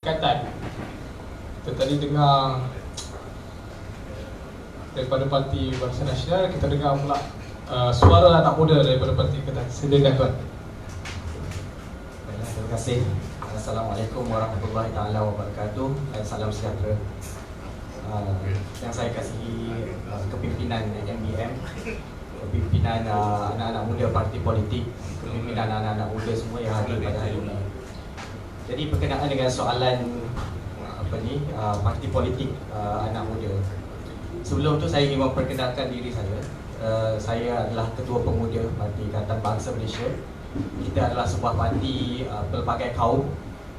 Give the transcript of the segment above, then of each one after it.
Katan. Kita tadi dengar daripada Parti Barisan Nasional, kita dengar pula suara anak muda daripada Parti Katan. Silakan tuan. Terima kasih. Assalamualaikum warahmatullahi taala wabarakatuh dan salam sejahtera. Yang saya kasihi kepimpinan MBM, kepimpinan anak-anak muda parti politik, kepimpinan anak-anak muda semua yang hadir pada hari ini. Jadi berkenaan dengan soalan parti politik anak muda. Sebelum tu saya ingin memperkenalkan diri saya. Saya adalah Ketua Pemuda Parti Ikatan Bangsa Malaysia. Kita adalah sebuah parti pelbagai kaum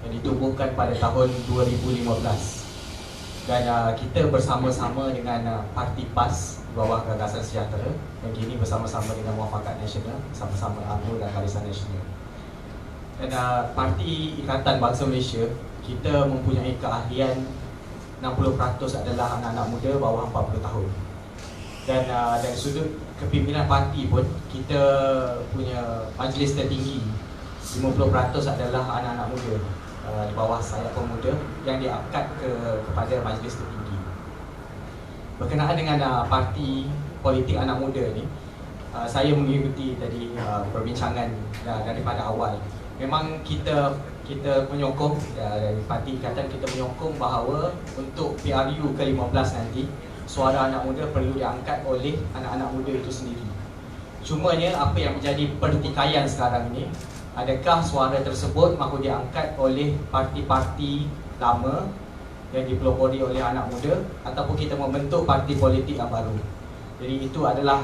yang ditubuhkan pada tahun 2015. Dan kita bersama-sama dengan Parti PAS bawah Gagasan Sejahtera, yang kini bersama-sama dengan Muafakat Nasional, sama-sama UMNO dan Barisan Nasional. Dan Parti Ikatan Bangsa Malaysia, kita mempunyai keahlian 60% adalah anak-anak muda bawah 40 tahun. Dan dari sudut kepimpinan parti pun, kita punya majlis tertinggi 50% adalah anak-anak muda di bawah sayap pemuda yang diangkat kepada majlis tertinggi. Berkenaan dengan parti politik anak muda ni, saya mengikuti tadi perbincangan daripada awal. Memang kita menyokong dari Parti Ikatan, kita menyokong bahawa untuk PRU ke-15 nanti suara anak muda perlu diangkat oleh anak-anak muda itu sendiri. Cumanya apa yang menjadi pertikaian sekarang ini, adakah suara tersebut mahu diangkat oleh parti-parti lama yang dipelopori oleh anak muda, ataupun kita membentuk parti politik yang baru. Jadi itu adalah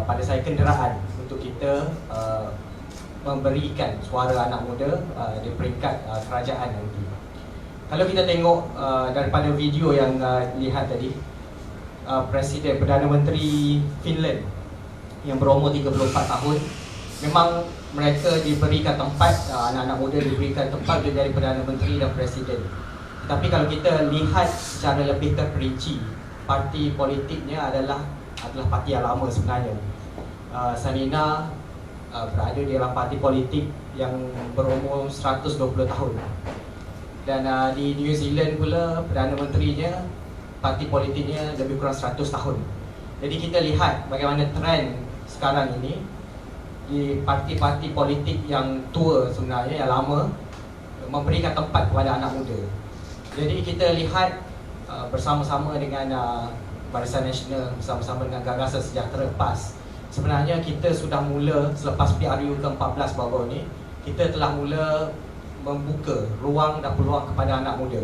pada saya kenderaan untuk kita memberikan suara anak muda di peringkat kerajaan nanti. Kalau kita tengok daripada video yang lihat tadi, Presiden Perdana Menteri Finland yang berumur 34 tahun, memang mereka diberikan tempat, anak-anak muda diberikan tempat dari Perdana Menteri dan Presiden. Tapi kalau kita lihat secara lebih terperinci, parti politiknya adalah parti yang lama sebenarnya. Sanina berada di dalam parti politik yang berumur 120 tahun. Dan di New Zealand pula, Perdana Menterinya, parti politiknya lebih kurang 100 tahun. Jadi kita lihat bagaimana trend sekarang ini di parti-parti politik yang tua sebenarnya, yang lama, memberikan tempat kepada anak muda. Jadi kita lihat bersama-sama dengan Barisan Nasional, bersama-sama dengan Gagasan Sejahtera PAS, sebenarnya kita sudah mula selepas PRU ke-14 baru ni, kita telah mula membuka ruang dan peluang kepada anak muda.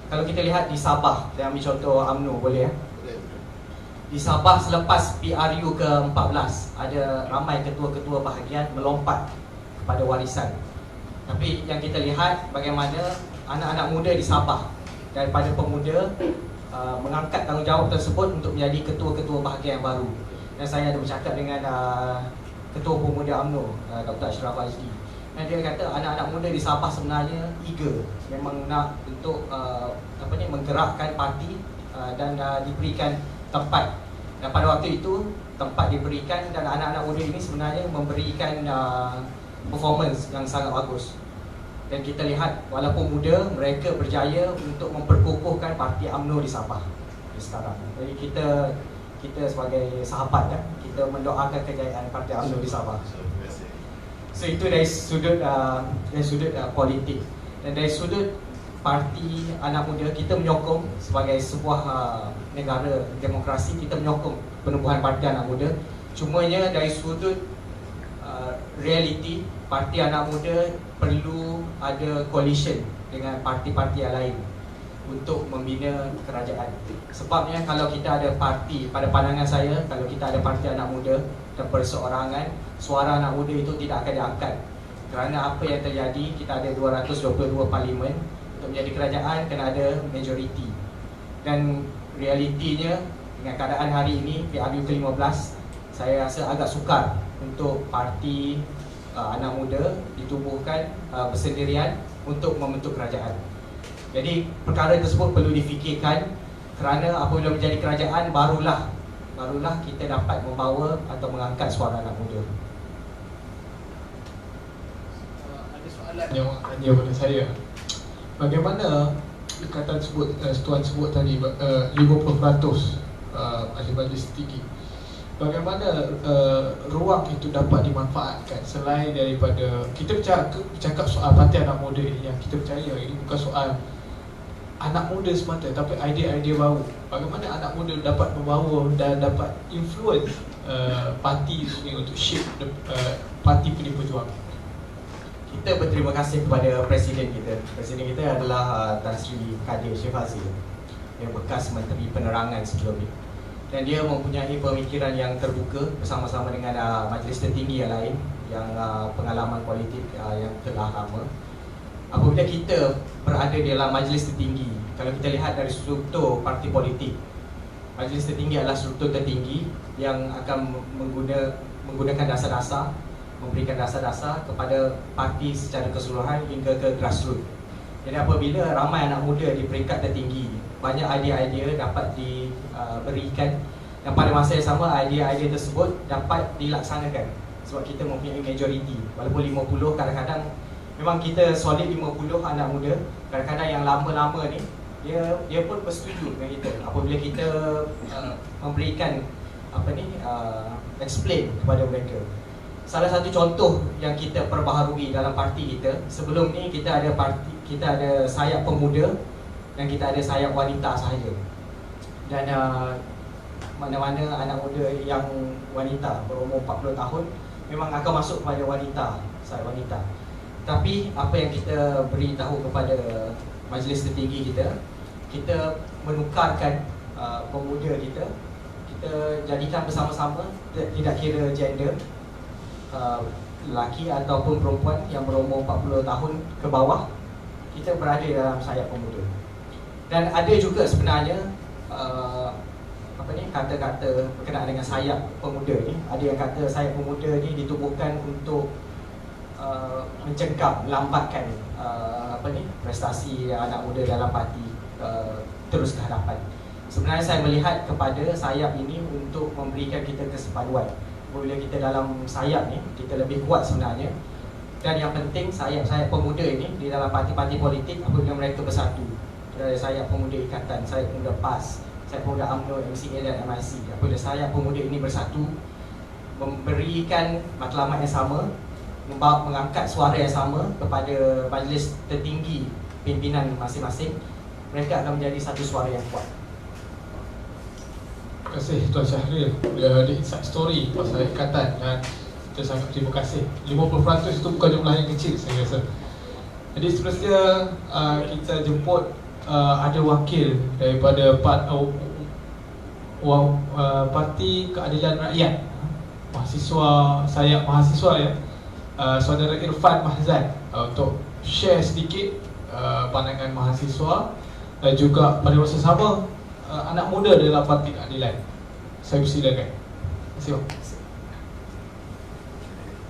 Kalau kita lihat di Sabah, saya ambil contoh UMNO, boleh ya? Di Sabah selepas PRU ke-14, ada ramai ketua-ketua bahagian melompat kepada warisan. Tapi yang kita lihat bagaimana anak-anak muda di Sabah daripada pemuda mengangkat tanggungjawab tersebut untuk menjadi ketua-ketua bahagian yang baru. Dan saya ada bercakap dengan Ketua Pemuda UMNO, Dr. Ashraf Azli. Dan dia kata anak-anak muda di Sabah sebenarnya eager, memang nak untuk menggerakkan parti dan diberikan tempat. Dan pada waktu itu tempat diberikan, dan anak-anak muda ini sebenarnya memberikan performance yang sangat bagus. Dan kita lihat walaupun muda, mereka berjaya untuk memperkukuhkan parti UMNO di Sabah sekarang. Jadi kita sebagai sahabat kita mendoakan kejayaan parti UMNO di Sabah. So itu dari sudut politik. Dan dari sudut parti anak muda, kita menyokong sebagai sebuah negara demokrasi, kita menyokong penubuhan parti anak muda. Cumanya dari sudut realiti, parti anak muda perlu ada coalition dengan parti-parti yang lain untuk membina kerajaan. Sebabnya kalau kita ada parti, pada pandangan saya, kalau kita ada parti anak muda dan perseorangan, suara anak muda itu tidak akan diangkat. Kerana apa yang terjadi, kita ada 222 parlimen, untuk menjadi kerajaan kena ada majoriti. Dan realitinya dengan keadaan hari ini, PRU ke-15, saya rasa agak sukar untuk parti anak muda ditubuhkan bersendirian untuk membentuk kerajaan. Jadi perkara tersebut perlu difikirkan, kerana apabila menjadi kerajaan, barulah kita dapat membawa atau mengangkat suara anak muda. Ada soalan yang tanya pada saya, bagaimana ikatan sebut, Tuan sebut tadi 50% ahli majlis tinggi, bagaimana ruang itu dapat dimanfaatkan selain daripada kita bercakap soal parti anak muda ini, yang kita percaya ini bukan soal anak muda semata tapi idea-idea baru. Bagaimana anak muda dapat membawa dan dapat influence parti ini untuk shape parti Pdi Perjuangan. Kita berterima kasih kepada Presiden kita. Presiden kita adalah Tan Sri Kadir Shave Fazil, yang bekas Menteri Penerangan sebelum ini. Dan dia mempunyai pemikiran yang terbuka bersama-sama dengan majlis tertinggi yang lain yang pengalaman politik yang telah lama. Apabila kita berada di dalam majlis tertinggi, kalau kita lihat dari struktur parti politik, majlis tertinggi adalah struktur tertinggi yang akan menggunakan dasar-dasar, memberikan dasar-dasar kepada parti secara keseluruhan hingga ke grassroots. Jadi apabila ramai anak muda di peringkat tertinggi, banyak idea-idea dapat diberikan, dan pada masa yang sama idea-idea tersebut dapat dilaksanakan sebab kita mempunyai majoriti. Walaupun 50, kadang-kadang memang kita solid 50 anak muda, kadang-kadang yang lama-lama ni dia pun bersetuju dengan kita apabila kita memberikan explain kepada mereka. Salah satu contoh yang kita perbaharui dalam parti kita, sebelum ni kita ada sayap pemuda dan kita ada sayap wanita sahaja. Dan mana-mana anak muda yang wanita berumur 40 tahun memang akan masuk kepada wanita, sayap wanita. Tapi apa yang kita beritahu kepada majlis tertinggi kita menukarkan pemuda kita jadikan bersama-sama, tidak kira gender, lelaki ataupun perempuan yang berumur 40 tahun ke bawah, kita berada dalam sayap pemuda. Dan ada juga sebenarnya kata-kata berkenaan dengan sayap pemuda ni. Ada yang kata sayap pemuda ni ditubuhkan untuk mencengkam, melambatkan prestasi anak muda dalam parti terus ke hadapan. Sebenarnya saya melihat kepada sayap ini untuk memberikan kita kesepaduan. Apabila kita dalam sayap ni, kita lebih kuat sebenarnya. Dan yang penting sayap-sayap pemuda ini di dalam parti-parti politik, apabila mereka bersatu, ada sayap pemuda Ikatan, sayap pemuda PAS, sayap pemuda UMNO, MCA dan MIC. Apabila sayap pemuda ini bersatu, memberikan matlamat yang sama, mengangkat suara yang sama kepada majlis tertinggi pimpinan masing-masing, mereka akan menjadi satu suara yang kuat. Terima kasih Tuan Syahril. Dia ada insight story pasal ikatan dan kita sangat terima kasih. 50% itu bukan jumlah yang kecil saya rasa. Jadi seterusnya kita jemput ada wakil daripada Parti Keadilan Rakyat, mahasiswa, sayap mahasiswa ya, Saudara Irfan Mahzan, untuk share sedikit pandangan mahasiswa dan juga pada masa sama anak muda dalam Parti Keadilan. Saya persilakan. Terima kasih.